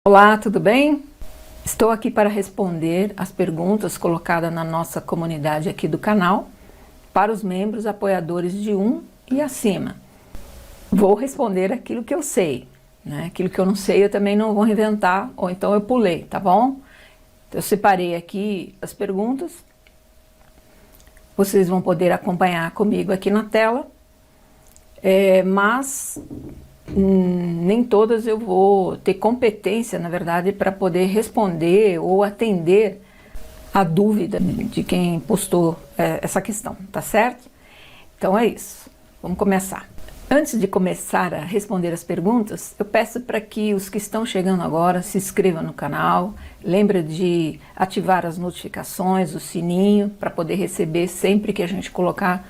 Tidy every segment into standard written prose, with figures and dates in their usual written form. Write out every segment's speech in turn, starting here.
Olá, tudo bem? Estou aqui para responder as perguntas colocadas na nossa comunidade aqui do canal para os membros apoiadores de 1 e acima. Vou responder aquilo que eu sei, né? Aquilo que eu não sei eu também não vou inventar, ou então eu pulei, tá bom? Eu separei aqui as perguntas, vocês vão poder acompanhar comigo aqui na tela, mas nem todas eu vou ter competência, na verdade, para poder responder ou atender a dúvida de quem postou essa questão, tá certo? Então é isso, vamos começar. Antes de começar a responder as perguntas, eu peço para que os que estão chegando agora se inscrevam no canal, lembre de ativar as notificações, o sininho, para poder receber sempre que a gente colocar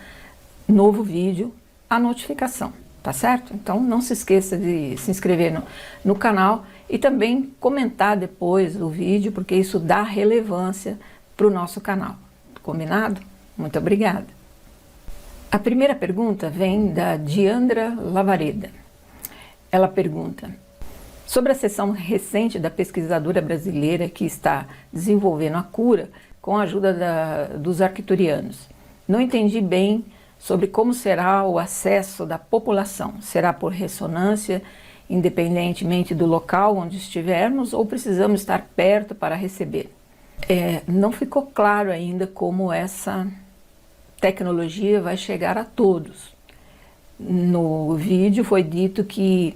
novo vídeo, a notificação. Tá certo? Então não se esqueça de se inscrever no canal e também comentar depois o vídeo, porque isso dá relevância para o nosso canal. Combinado? Muito obrigada. A primeira pergunta vem da Diandra Lavareda. Ela pergunta sobre a seção recente da pesquisadora brasileira que está desenvolvendo a cura com a ajuda dos arcturianos. Não entendi bem sobre como será o acesso da população. Será por ressonância, independentemente do local onde estivermos, ou precisamos estar perto para receber? Não ficou claro ainda como essa tecnologia vai chegar a todos. No vídeo foi dito que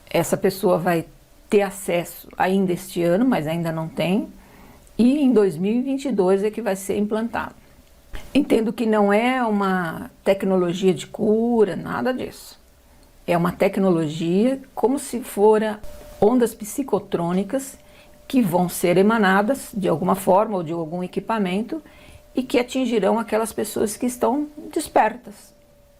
essa pessoa vai ter acesso ainda este ano, mas ainda não tem, e em 2022 é que vai ser implantado. Entendo que não é uma tecnologia de cura, nada disso. É uma tecnologia como se fora ondas psicotrônicas que vão ser emanadas de alguma forma ou de algum equipamento e que atingirão aquelas pessoas que estão despertas,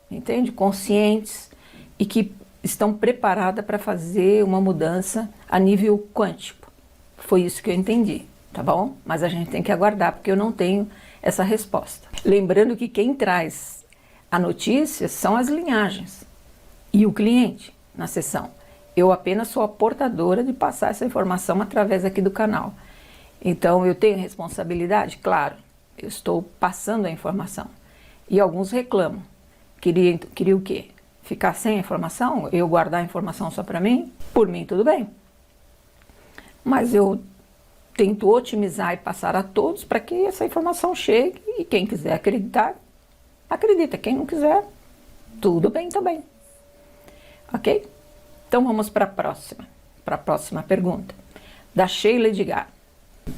entende? Conscientes e que estão preparadas para fazer uma mudança a nível quântico. Foi isso que eu entendi, tá bom? Mas a gente tem que aguardar porque eu não tenho essa resposta. Lembrando que quem traz a notícia são as linhagens e o cliente na sessão. Eu apenas sou a portadora de passar essa informação através aqui do canal. Então eu tenho responsabilidade? Claro, eu estou passando a informação. E alguns reclamam. Queria o quê? Ficar sem a informação? Eu guardar a informação só para mim? Por mim tudo bem. Mas eu tento otimizar e passar a todos para que essa informação chegue e quem quiser acreditar, acredita. Quem não quiser, tudo bem também. Ok? Então vamos para a próxima pergunta. Da Sheila Edgar.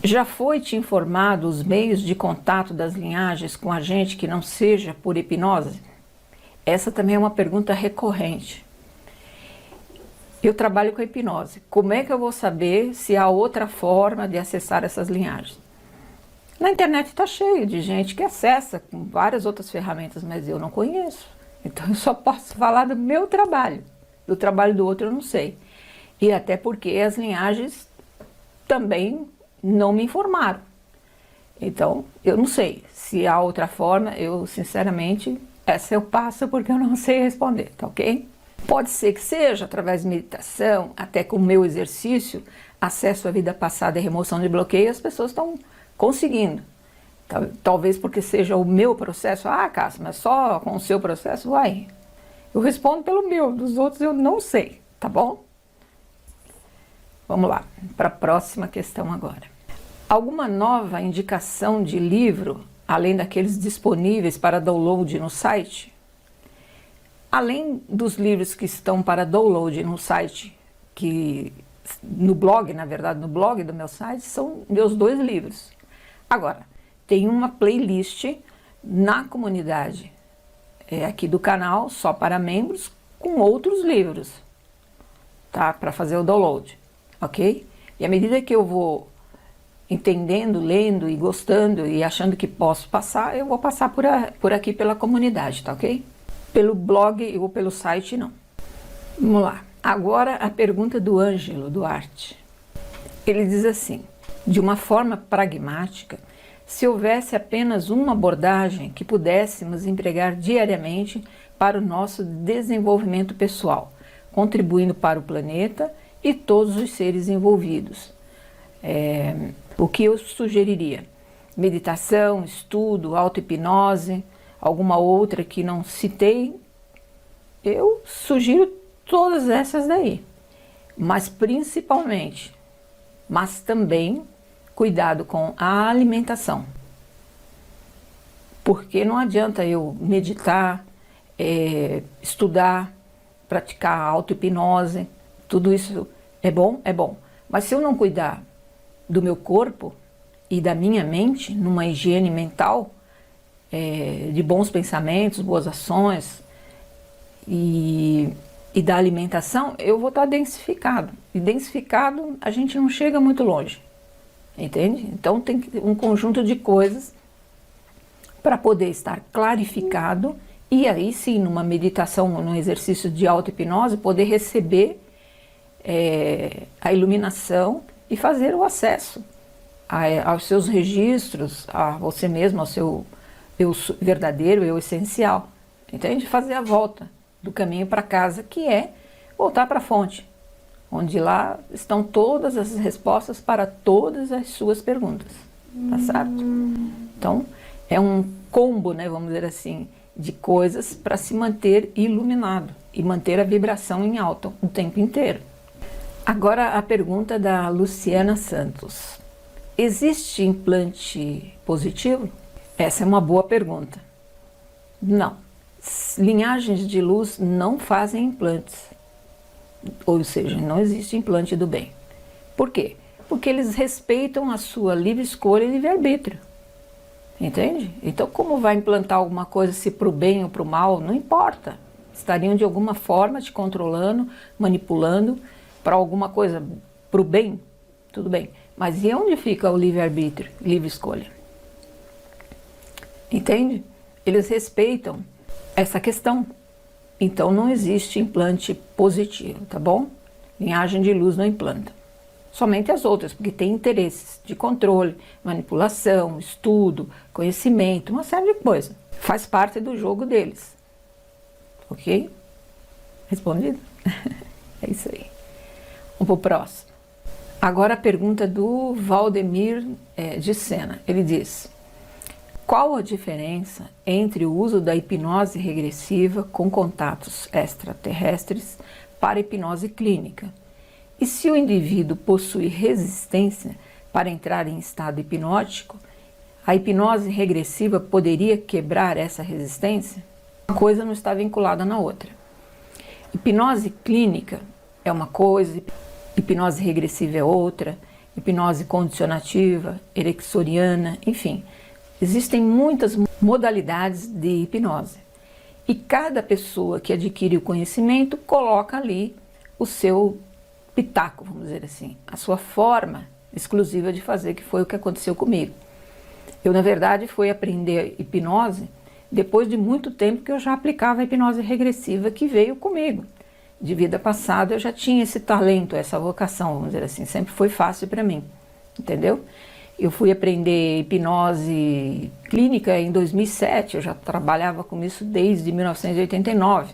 Já foi te informado os meios de contato das linhagens com a gente que não seja por hipnose? Essa também é uma pergunta recorrente. Eu trabalho com a hipnose. Como é que eu vou saber se há outra forma de acessar essas linhagens? Na internet está cheio de gente que acessa com várias outras ferramentas, mas eu não conheço. Então eu só posso falar do meu trabalho. Do trabalho do outro eu não sei. E até porque as linhagens também não me informaram. Então eu não sei se há outra forma. Eu sinceramente, essa eu passo porque eu não sei responder, tá ok? Pode ser que seja através de meditação, até com o meu exercício, acesso à vida passada e remoção de bloqueio, as pessoas estão conseguindo. Talvez porque seja o meu processo. Ah, Cássia, mas só com o seu processo? Vai. Eu respondo pelo meu, dos outros eu não sei, tá bom? Vamos lá, para a próxima questão agora. Alguma nova indicação de livro, além daqueles disponíveis para download no site? Além dos livros que estão para download no site, no blog, na verdade, no blog do meu site, são meus 2 livros. Agora, tem uma playlist na comunidade aqui do canal, só para membros, com outros livros, tá? Para fazer o download, ok? E à medida que eu vou entendendo, lendo e gostando e achando que posso passar, eu vou passar por aqui pela comunidade, tá ok? Pelo blog ou pelo site, não. Vamos lá. Agora a pergunta do Ângelo Duarte. Ele diz assim: de uma forma pragmática, se houvesse apenas uma abordagem que pudéssemos empregar diariamente para o nosso desenvolvimento pessoal, contribuindo para o planeta e todos os seres envolvidos. O que eu sugeriria? Meditação, estudo, auto-hipnose, alguma outra que não citei, eu sugiro todas essas daí. Mas principalmente, mas também cuidado com a alimentação. Porque não adianta eu meditar, estudar, praticar auto-hipnose, tudo isso é bom, mas se eu não cuidar do meu corpo e da minha mente, numa higiene mental, de bons pensamentos, boas ações e da alimentação, eu vou estar densificado. E densificado a gente não chega muito longe, entende? Então tem um conjunto de coisas para poder estar clarificado e aí sim, numa meditação, num exercício de auto-hipnose, poder receber a iluminação e fazer o acesso aos seus registros, a você mesmo, ao seu eu verdadeiro, eu essencial, entende? Fazer a volta do caminho para casa, que é voltar para a fonte, onde lá estão todas as respostas para todas as suas perguntas, tá certo? Então, é um combo, né, vamos dizer assim, de coisas para se manter iluminado e manter a vibração em alta o tempo inteiro. Agora a pergunta da Luciana Santos. Existe implante positivo? Essa é uma boa pergunta. Não. Linhagens de luz não fazem implantes. Ou seja, não existe implante do bem. Por quê? Porque eles respeitam a sua livre escolha e livre-arbítrio. Entende? Então, como vai implantar alguma coisa, se para o bem ou para o mal, não importa. Estariam de alguma forma te controlando, manipulando para alguma coisa, para o bem, tudo bem. Mas e onde fica o livre-arbítrio, livre escolha? Entende? Eles respeitam essa questão. Então não existe implante positivo, tá bom? Linhagem de luz não implanta. Somente as outras, porque tem interesses de controle, manipulação, estudo, conhecimento, uma série de coisas. Faz parte do jogo deles. Ok? Respondido? É isso aí. Vamos pro próximo. Agora a pergunta do Valdemir de Sena. Ele diz: qual a diferença entre o uso da hipnose regressiva com contatos extraterrestres para hipnose clínica? E se o indivíduo possui resistência para entrar em estado hipnótico, a hipnose regressiva poderia quebrar essa resistência? Uma coisa não está vinculada na outra. Hipnose clínica é uma coisa, hipnose regressiva é outra, hipnose condicionativa, ericksoniana, enfim. Existem muitas modalidades de hipnose. E cada pessoa que adquire o conhecimento coloca ali o seu pitaco, vamos dizer assim, a sua forma exclusiva de fazer, que foi o que aconteceu comigo. Eu, na verdade, fui aprender hipnose depois de muito tempo que eu já aplicava a hipnose regressiva que veio comigo. De vida passada eu já tinha esse talento, essa vocação, vamos dizer assim, sempre foi fácil para mim, entendeu? Eu fui aprender hipnose clínica em 2007, eu já trabalhava com isso desde 1989.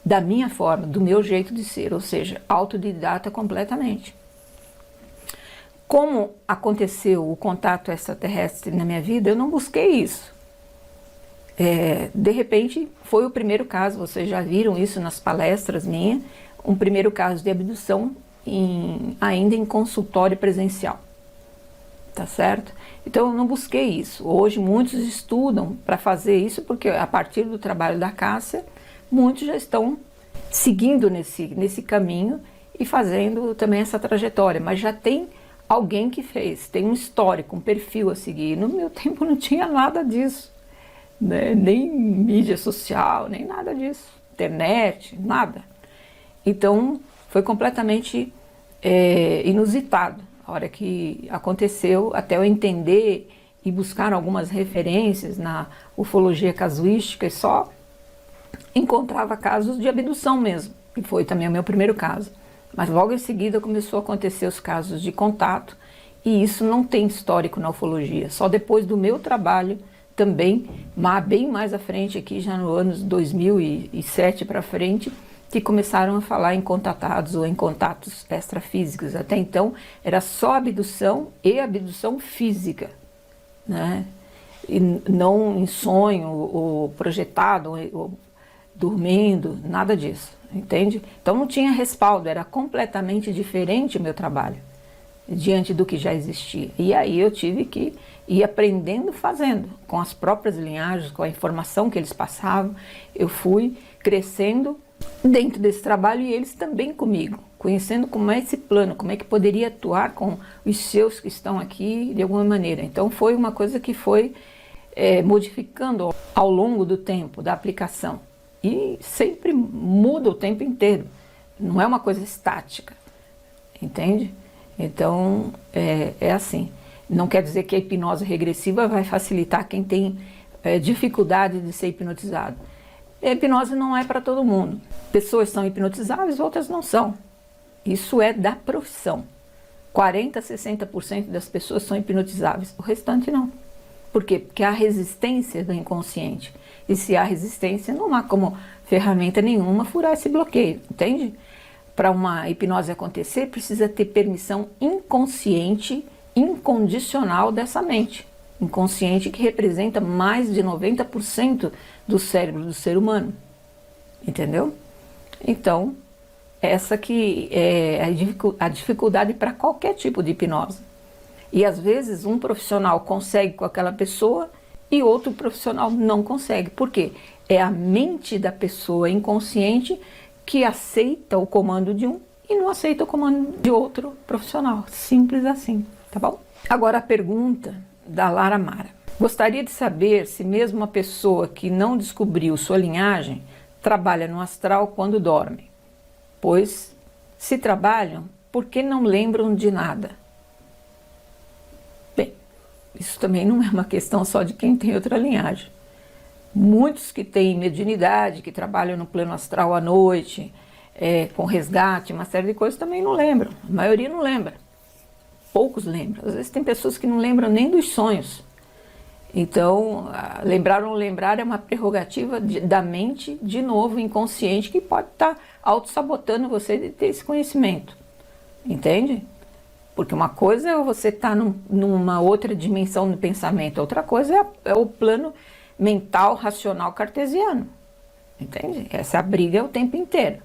Da minha forma, do meu jeito de ser, ou seja, autodidata completamente. Como aconteceu o contato extraterrestre na minha vida, eu não busquei isso. De repente, foi o primeiro caso, vocês já viram isso nas palestras minhas, um primeiro caso de abdução ainda em consultório presencial. Tá certo? Então, eu não busquei isso. Hoje, muitos estudam para fazer isso, porque a partir do trabalho da Cássia, muitos já estão seguindo nesse caminho e fazendo também essa trajetória, mas já tem alguém que fez, tem um histórico, um perfil a seguir. No meu tempo não tinha nada disso, né? Nem mídia social, nem nada disso, internet, nada. Então foi completamente inusitado a hora que aconteceu, até eu entender e buscar algumas referências na ufologia casuística, e só encontrava casos de abdução mesmo, que foi também o meu primeiro caso. Mas logo em seguida começou a acontecer os casos de contato, e isso não tem histórico na ufologia. Só depois do meu trabalho também, bem mais à frente aqui, já no anos 2007 para frente, que começaram a falar em contatados ou em contatos extrafísicos. Até então era só abdução e abdução física, né? E não em sonho ou projetado ou dormindo, nada disso, entende? Então não tinha respaldo, era completamente diferente o meu trabalho diante do que já existia. E aí eu tive que ir aprendendo fazendo, com as próprias linhagens, com a informação que eles passavam. Eu fui crescendo dentro desse trabalho e eles também comigo, conhecendo como é esse plano, como é que poderia atuar com os seus que estão aqui de alguma maneira. Então foi uma coisa que foi modificando ao longo do tempo da aplicação. E sempre muda o tempo inteiro, não é uma coisa estática, entende? Então, é assim. Não quer dizer que a hipnose regressiva vai facilitar quem tem dificuldade de ser hipnotizado. A hipnose não é para todo mundo. Pessoas são hipnotizáveis, outras não são. Isso é da profissão. 40% a 60% das pessoas são hipnotizáveis, o restante não. Por quê? Porque há resistência do inconsciente. E se há resistência, não há como ferramenta nenhuma furar esse bloqueio, entende? Para uma hipnose acontecer, precisa ter permissão inconsciente, incondicional dessa mente. Inconsciente que representa mais de 90% do cérebro do ser humano. Entendeu? Então, essa que é a dificuldade para qualquer tipo de hipnose. E às vezes um profissional consegue com aquela pessoa e outro profissional não consegue. Por quê? É a mente da pessoa inconsciente que aceita o comando de um e não aceita o comando de outro profissional. Simples assim, tá bom? Agora a pergunta da Lara Mara. Gostaria de saber se mesmo uma pessoa que não descobriu sua linhagem trabalha no astral quando dorme. Pois, se trabalham, por que não lembram de nada? Bem, isso também não é uma questão só de quem tem outra linhagem. Muitos que têm mediunidade, que trabalham no plano astral à noite, com resgate, uma série de coisas, também não lembram. A maioria não lembra. Poucos lembram. Às vezes tem pessoas que não lembram nem dos sonhos. Então, lembrar ou não lembrar é uma prerrogativa da mente, de novo, inconsciente, que pode estar auto-sabotando você de ter esse conhecimento. Entende? Porque uma coisa é você estar numa outra dimensão do pensamento, outra coisa é o plano mental, racional, cartesiano. Entende? Essa briga é o tempo inteiro.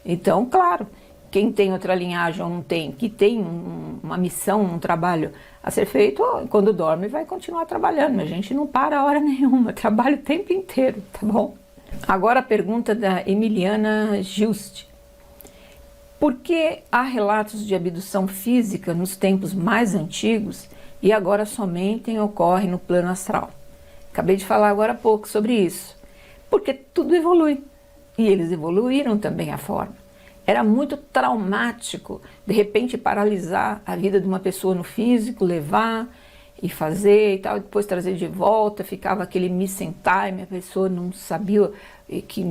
Então, claro, quem tem outra linhagem ou não tem, que tem uma missão, um trabalho a ser feito, quando dorme vai continuar trabalhando. A gente não para a hora nenhuma, trabalha o tempo inteiro, tá bom? Agora a pergunta da Emiliana Juste. Por que há relatos de abdução física nos tempos mais antigos e agora somente ocorre no plano astral? Acabei de falar agora há pouco sobre isso. Porque tudo evolui. E eles evoluíram também a forma. Era muito traumático, de repente, paralisar a vida de uma pessoa no físico, levar e fazer e tal, depois trazer de volta, ficava aquele missing time, a pessoa não sabia que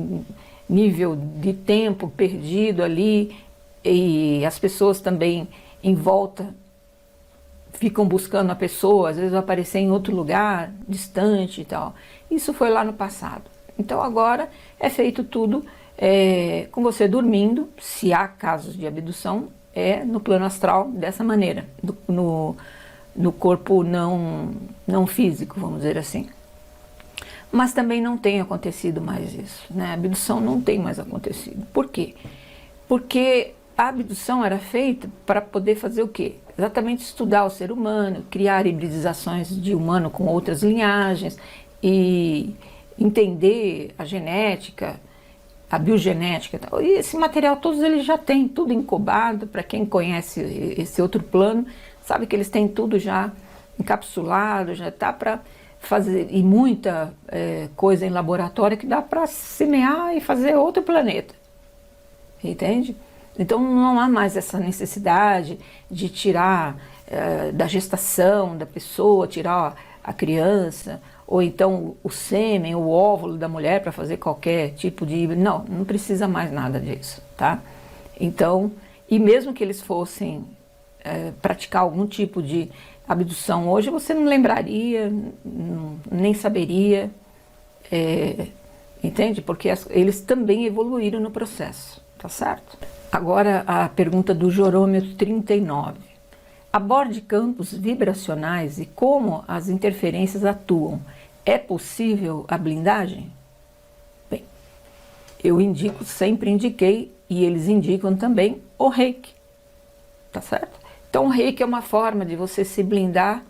nível de tempo perdido ali, e as pessoas também em volta ficam buscando a pessoa, às vezes vai aparecer em outro lugar, distante e tal. Isso foi lá no passado. Então agora é feito tudo com você dormindo, se há casos de abdução, no plano astral dessa maneira, no corpo não físico, vamos dizer assim. Mas também não tem acontecido mais isso, né? A abdução não tem mais acontecido. Por quê? Porque a abdução era feita para poder fazer o quê? Exatamente estudar o ser humano, criar hibridizações de humano com outras linhagens e entender a genética, a biogenética. E esse material todos eles já têm, tudo incubado. Para quem conhece esse outro plano, sabe que eles têm tudo já encapsulado, já está para fazer, e muita coisa em laboratório que dá para semear e fazer outro planeta. Entende? Então não há mais essa necessidade de tirar da gestação da pessoa, tirar a criança, ou então o sêmen, o óvulo da mulher para fazer qualquer tipo de... Não precisa mais nada disso, tá? Então, e mesmo que eles fossem praticar algum tipo de abdução hoje, você não lembraria, nem saberia, Entende? Porque eles também evoluíram no processo, tá certo? Agora a pergunta do Jorômetro 39. Aborde campos vibracionais e como as interferências atuam. É possível a blindagem? Bem, eu indico, sempre indiquei, e eles indicam também, o Reiki, tá certo? Então o Reiki é uma forma de você se blindar,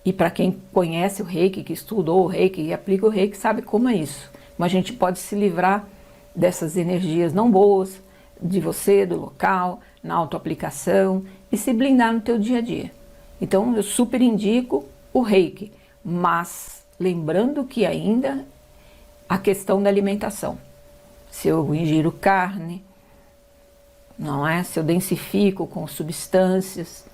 e para quem conhece o Reiki, que estudou o Reiki e aplica o Reiki, sabe como é isso. Mas a gente pode se livrar dessas energias não boas, de você, do local, na autoaplicação, e se blindar no teu dia a dia. Então eu super indico o Reiki, mas lembrando que ainda a questão da alimentação. Se eu ingiro carne, não é? Se eu densifico com substâncias,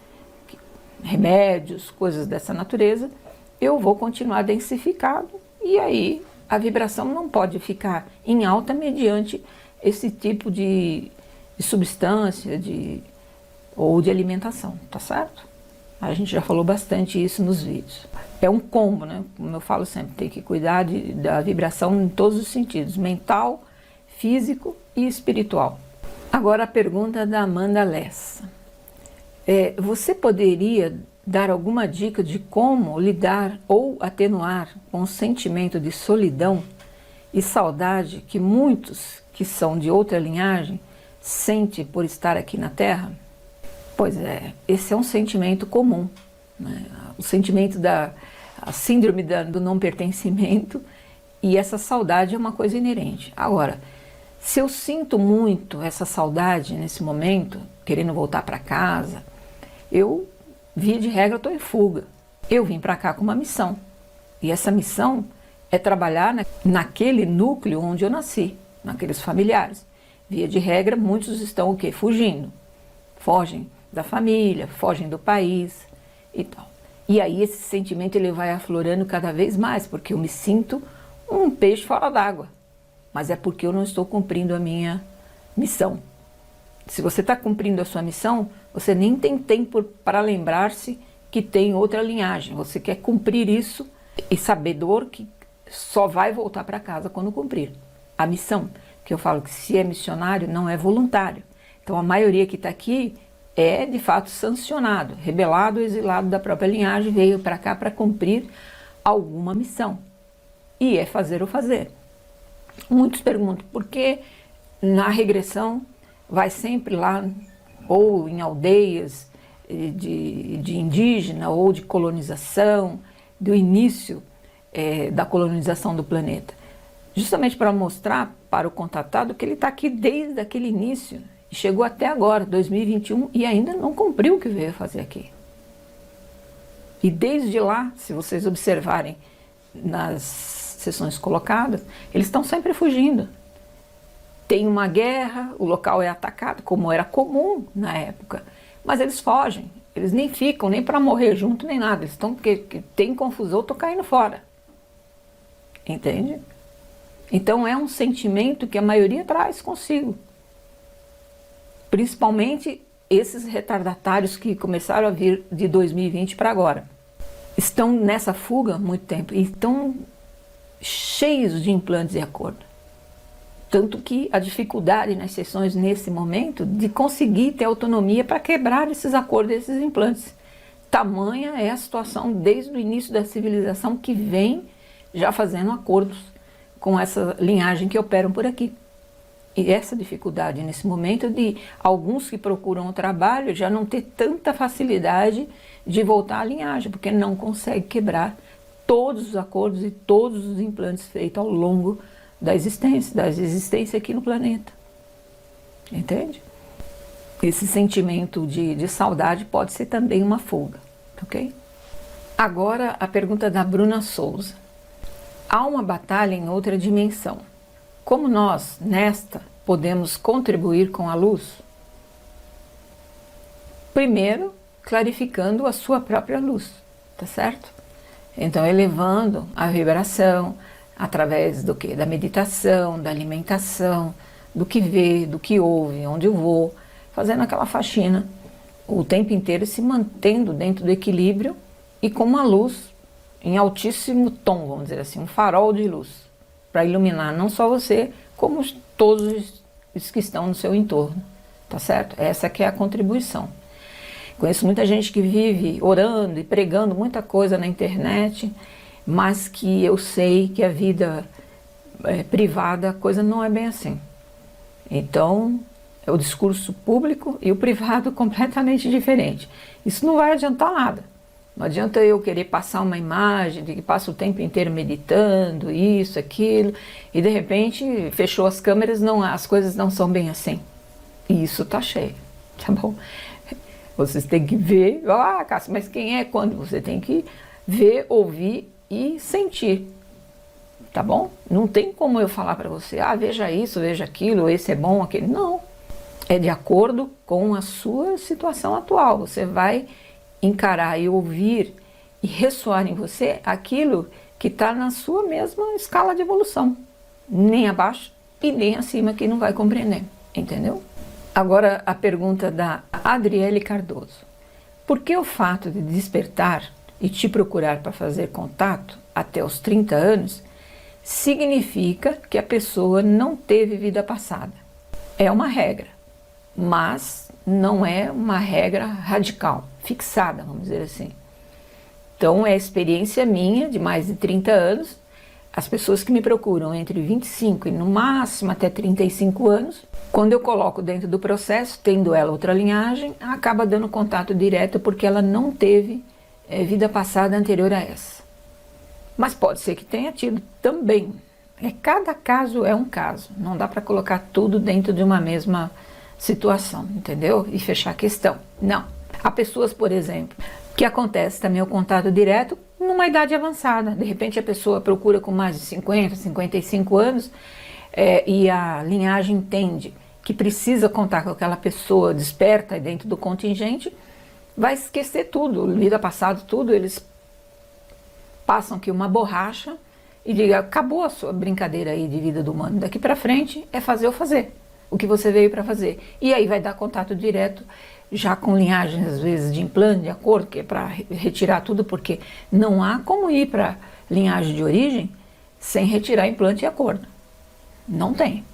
remédios, coisas dessa natureza, eu vou continuar densificado e aí a vibração não pode ficar em alta mediante esse tipo de substância ou de alimentação, tá certo? A gente já falou bastante isso nos vídeos. É um combo, né? Como eu falo sempre, tem que cuidar da vibração em todos os sentidos, mental, físico e espiritual. Agora a pergunta da Amanda Lessa. Você poderia dar alguma dica de como lidar ou atenuar com o sentimento de solidão e saudade que muitos que são de outra linhagem sentem por estar aqui na Terra? Pois é, esse é um sentimento comum, né? O sentimento a síndrome do não pertencimento, e essa saudade é uma coisa inerente. Agora, se eu sinto muito essa saudade nesse momento, querendo voltar para casa, eu, via de regra, estou em fuga. Eu vim para cá com uma missão. E essa missão é trabalhar naquele núcleo onde eu nasci, naqueles familiares. Via de regra, muitos estão o quê? Fugindo. Fogem da família, fogem do país e tal. E aí esse sentimento ele vai aflorando cada vez mais, porque eu me sinto um peixe fora d'água. Mas é porque eu não estou cumprindo a minha missão. Se você está cumprindo a sua missão, você nem tem tempo para lembrar-se que tem outra linhagem. Você quer cumprir isso e sabedor que só vai voltar para casa quando cumprir a missão. Que eu falo que se é missionário, não é voluntário. Então a maioria que está aqui é de fato sancionado, rebelado ou exilado da própria linhagem, veio para cá para cumprir alguma missão. E é fazer ou fazer. Muitos perguntam por que na regressão vai sempre lá, ou em aldeias de indígena, ou de colonização, do início da colonização do planeta. Justamente para mostrar para o contatado que ele está aqui desde aquele início, e chegou até agora, 2021, e ainda não cumpriu o que veio fazer aqui. E desde lá, se vocês observarem nas sessões colocadas, eles estão sempre fugindo. Tem uma guerra, o local é atacado, como era comum na época, mas eles fogem, eles nem ficam, nem para morrer junto, nem nada, eles estão, porque tem confusão, estou caindo fora. Entende? Então é um sentimento que a maioria traz consigo. Principalmente esses retardatários que começaram a vir de 2020 para agora. Estão nessa fuga há muito tempo e estão cheios de implantes de acordo. Tanto que a dificuldade nas sessões nesse momento de conseguir ter autonomia para quebrar esses acordos, esses implantes. Tamanha é a situação desde o início da civilização que vem já fazendo acordos com essa linhagem que operam por aqui. E essa dificuldade nesse momento de alguns que procuram o trabalho já não ter tanta facilidade de voltar à linhagem, porque não consegue quebrar todos os acordos e todos os implantes feitos ao longo da existência aqui no planeta. Entende? Esse sentimento de saudade pode ser também uma fuga, ok? Agora a pergunta da Bruna Souza. Há uma batalha em outra dimensão. Como nós, nesta, podemos contribuir com a luz? Primeiro, clarificando a sua própria luz, tá certo? Então, elevando a vibração através do quê? Da meditação, da alimentação, do que vê, do que ouve, onde eu vou, fazendo aquela faxina o tempo inteiro, se mantendo dentro do equilíbrio e com uma luz em altíssimo tom, vamos dizer assim, um farol de luz. para iluminar não só você, como todos os que estão no seu entorno, tá certo? Essa que é a contribuição. Conheço muita gente que vive orando e pregando muita coisa na internet, mas que eu sei que a vida privada, a coisa não é bem assim. Então, é o discurso público e o privado completamente diferente. Isso não vai adiantar nada. Não adianta eu querer passar uma imagem de que passa o tempo inteiro meditando, isso, aquilo, e de repente fechou as câmeras, não, as coisas não são bem assim. E isso tá cheio, tá bom? Vocês têm que ver, Cássia, mas quem é quando? Você tem que ver, ouvir e sentir, tá bom? Não tem como eu falar para você, veja isso, veja aquilo, esse é bom, aquele. Não, é de acordo com a sua situação atual. Você vai encarar e ouvir e ressoar em você aquilo que está na sua mesma escala de evolução, nem abaixo e nem acima, que não vai compreender, entendeu? Agora a pergunta da Adriele Cardoso: por que o fato de despertar e te procurar para fazer contato até os 30 anos significa que a pessoa não teve vida passada? É uma regra, mas não é uma regra radical, fixada, vamos dizer assim. Então é experiência minha de mais de 30 anos. As pessoas que me procuram entre 25 e no máximo até 35 anos, quando eu coloco dentro do processo, tendo ela outra linhagem, acaba dando contato direto porque ela não teve vida passada anterior a essa. Mas pode ser que tenha tido também. Cada caso é um caso, não dá para colocar tudo dentro de uma mesma situação, entendeu? E fechar a questão. Não. Há pessoas, por exemplo, que acontece também o contato direto numa idade avançada. De repente a pessoa procura com mais de 50, 55 anos e a linhagem entende que precisa contar com aquela pessoa desperta dentro do contingente, vai esquecer tudo, vida passada, tudo. Eles passam aqui uma borracha e diga, acabou a sua brincadeira aí de vida do humano. Daqui para frente é fazer ou fazer o que você veio para fazer. E aí vai dar contato direto, já com linhagens, às vezes, de implante, de acordo, que é para retirar tudo, porque não há como ir para linhagem de origem sem retirar implante e acordo. Não tem,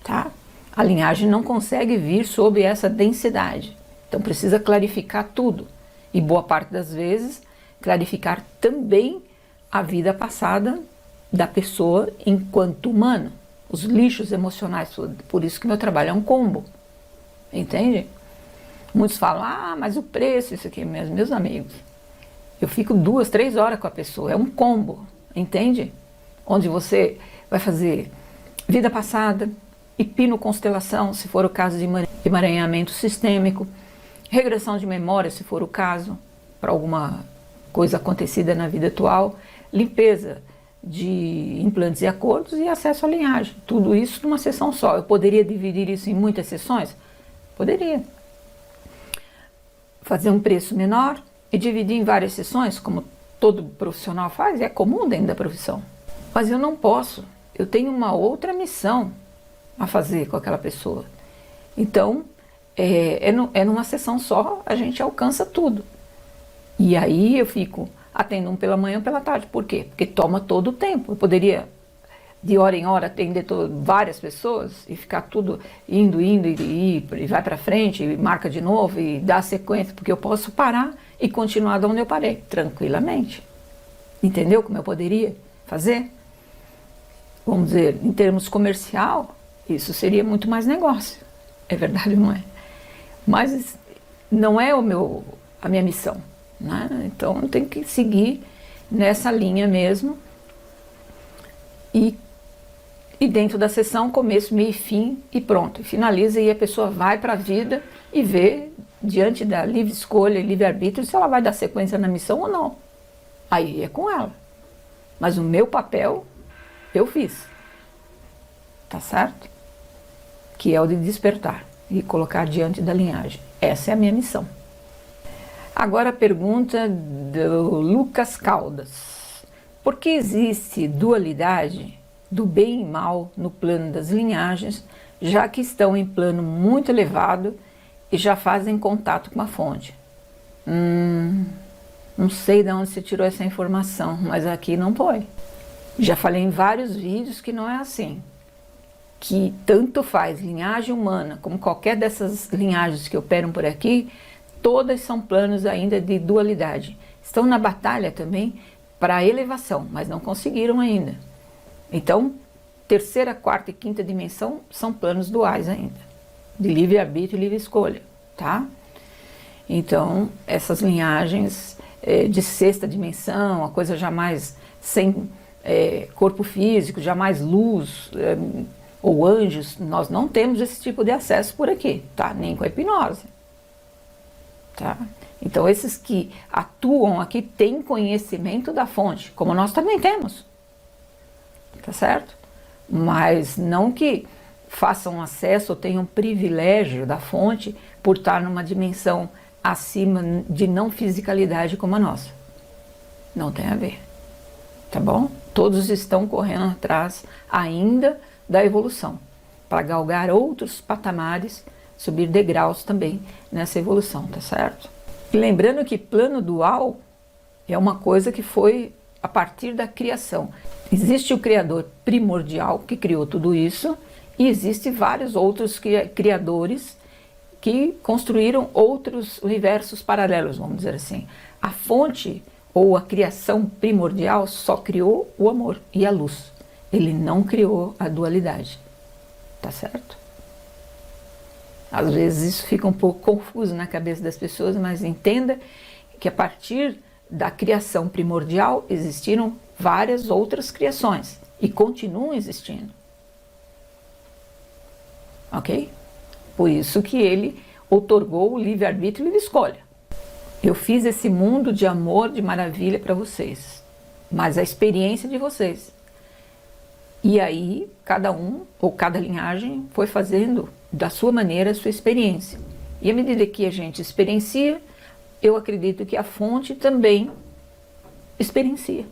tá? A linhagem não consegue vir sob essa densidade. Então precisa clarificar tudo. E boa parte das vezes, clarificar também a vida passada da pessoa enquanto humano. Os lixos emocionais, por isso que meu trabalho é um combo, entende? Muitos falam, mas o preço, isso aqui, meus amigos, eu fico 2, 3 horas com a pessoa, é um combo, entende? Onde você vai fazer vida passada, hipnoconstelação, se for o caso de emaranhamento sistêmico, regressão de memória, se for o caso, para alguma coisa acontecida na vida atual, limpeza de implantes e acordos e acesso à linhagem. Tudo isso numa sessão só. Eu poderia dividir isso em muitas sessões? Poderia. Fazer um preço menor e dividir em várias sessões, como todo profissional faz, é comum dentro da profissão. Mas eu não posso. Eu tenho uma outra missão a fazer com aquela pessoa. Então, numa sessão só, a gente alcança tudo. E aí eu fico atendo um pela manhã ou pela tarde. Por quê? Porque toma todo o tempo. Eu poderia, de hora em hora, atender várias pessoas e ficar tudo indo e vai para frente, e marca de novo e dá sequência, porque eu posso parar e continuar de onde eu parei, tranquilamente. Entendeu como eu poderia fazer? Vamos dizer, em termos comercial, isso seria muito mais negócio. É verdade ou não é? Mas não é a minha missão. Né? Então eu tenho que seguir nessa linha mesmo e dentro da sessão, começo, meio e fim e pronto, finaliza e a pessoa vai para a vida e vê, diante da livre escolha e livre-arbítrio, se ela vai dar sequência na missão ou não. Aí é com ela. Mas o meu papel eu fiz, tá certo? Que é o de despertar e colocar diante da linhagem. Essa é a minha missão. Agora a pergunta do Lucas Caldas. Por que existe dualidade do bem e mal no plano das linhagens, já que estão em plano muito elevado e já fazem contato com a fonte? Não sei de onde você tirou essa informação, mas aqui não põe. Já falei em vários vídeos que não é assim, que tanto faz linhagem humana como qualquer dessas linhagens que operam por aqui, todas são planos ainda de dualidade. Estão na batalha também para a elevação, mas não conseguiram ainda. Então, terceira, quarta e quinta dimensão são planos duais ainda, de livre-arbítrio e livre escolha, tá? Então, essas linhagens de sexta dimensão, a coisa jamais sem corpo físico, jamais luz ou anjos, nós não temos esse tipo de acesso por aqui, tá? Nem com a hipnose, tá? Então, esses que atuam aqui têm conhecimento da fonte, como nós também temos, tá certo? Mas não que façam acesso ou tenham privilégio da fonte por estar numa dimensão acima de não fisicalidade como a nossa. Não tem a ver, tá bom? Todos estão correndo atrás ainda da evolução, para galgar outros patamares, subir degraus também nessa evolução, tá certo? E lembrando que plano dual é uma coisa que foi a partir da criação. Existe o Criador primordial que criou tudo isso e existem vários outros criadores que construíram outros universos paralelos, vamos dizer assim. A fonte ou a criação primordial só criou o amor e a luz. Ele não criou a dualidade, tá certo? Às vezes isso fica um pouco confuso na cabeça das pessoas, mas entenda que a partir da criação primordial existiram várias outras criações e continuam existindo. Ok? Por isso que ele outorgou o livre-arbítrio e livre-escolha. Eu fiz esse mundo de amor, de maravilha para vocês, mas a experiência de vocês. E aí, cada um ou cada linhagem foi fazendo da sua maneira a sua experiência. E à medida que a gente experiencia, eu acredito que a fonte também experiencia.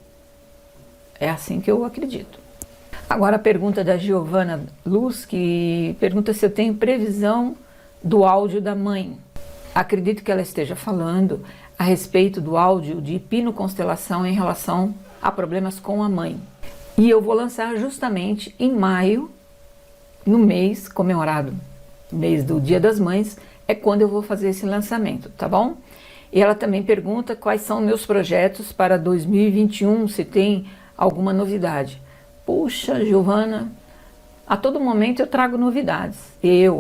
É assim que eu acredito. Agora a pergunta da Giovana Luz, que pergunta se eu tenho previsão do áudio da mãe. Acredito que ela esteja falando a respeito do áudio de hipnoconstelação em relação a problemas com a mãe. E eu vou lançar justamente em maio, no mês comemorado, mês do Dia das Mães, é quando eu vou fazer esse lançamento, tá bom? E ela também pergunta quais são meus projetos para 2021, se tem alguma novidade. Puxa, Giovana, a todo momento eu trago novidades.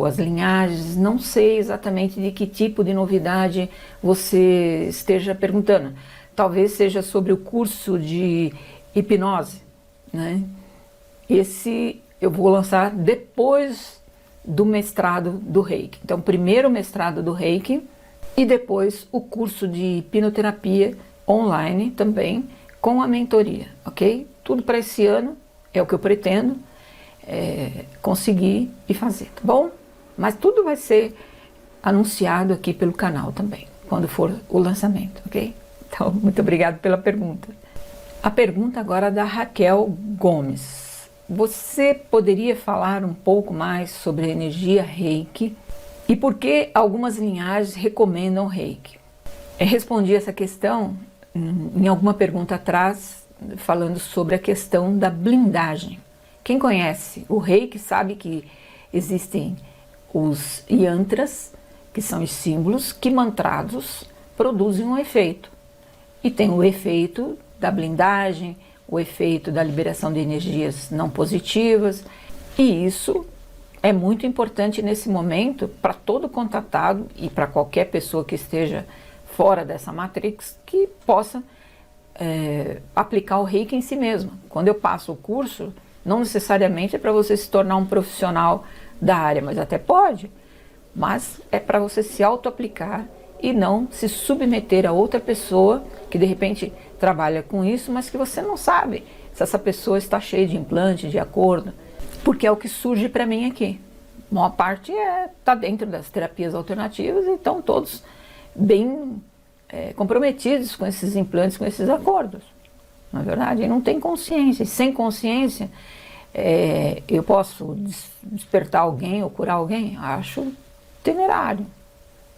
As linhagens, não sei exatamente de que tipo de novidade você esteja perguntando. Talvez seja sobre o curso de hipnose, né? Esse eu vou lançar depois do mestrado do Reiki. Então, primeiro o mestrado do Reiki e depois o curso de hipnoterapia online também, com a mentoria, ok? Tudo para esse ano é o que eu pretendo conseguir e fazer, tá bom? Mas tudo vai ser anunciado aqui pelo canal também, quando for o lançamento, ok? Então, muito obrigado pela pergunta. A pergunta agora é da Raquel Gomes. Você poderia falar um pouco mais sobre a energia Reiki e por que algumas linhagens recomendam Reiki? Eu respondi essa questão em alguma pergunta atrás, falando sobre a questão da blindagem. Quem conhece o Reiki sabe que existem os yantras, que são os símbolos que mantrados produzem um efeito. E tem o efeito da blindagem, o efeito da liberação de energias não positivas. E isso é muito importante nesse momento para todo contatado e para qualquer pessoa que esteja fora dessa matrix que possa aplicar o Reiki em si mesmo. Quando eu passo o curso, não necessariamente é para você se tornar um profissional da área, mas até pode, mas é para você se auto-aplicar e não se submeter a outra pessoa que de repente trabalha com isso, mas que você não sabe se essa pessoa está cheia de implante, de acordo, porque é o que surge para mim aqui. A maior parte está dentro das terapias alternativas e estão todos bem comprometidos com esses implantes, com esses acordos. Na verdade, não tem consciência. E sem consciência, eu posso despertar alguém ou curar alguém? Acho temerário,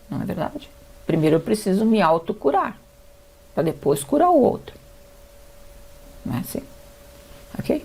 não é verdade? Primeiro eu preciso me autocurar, para depois curar o outro. Não é assim? ok?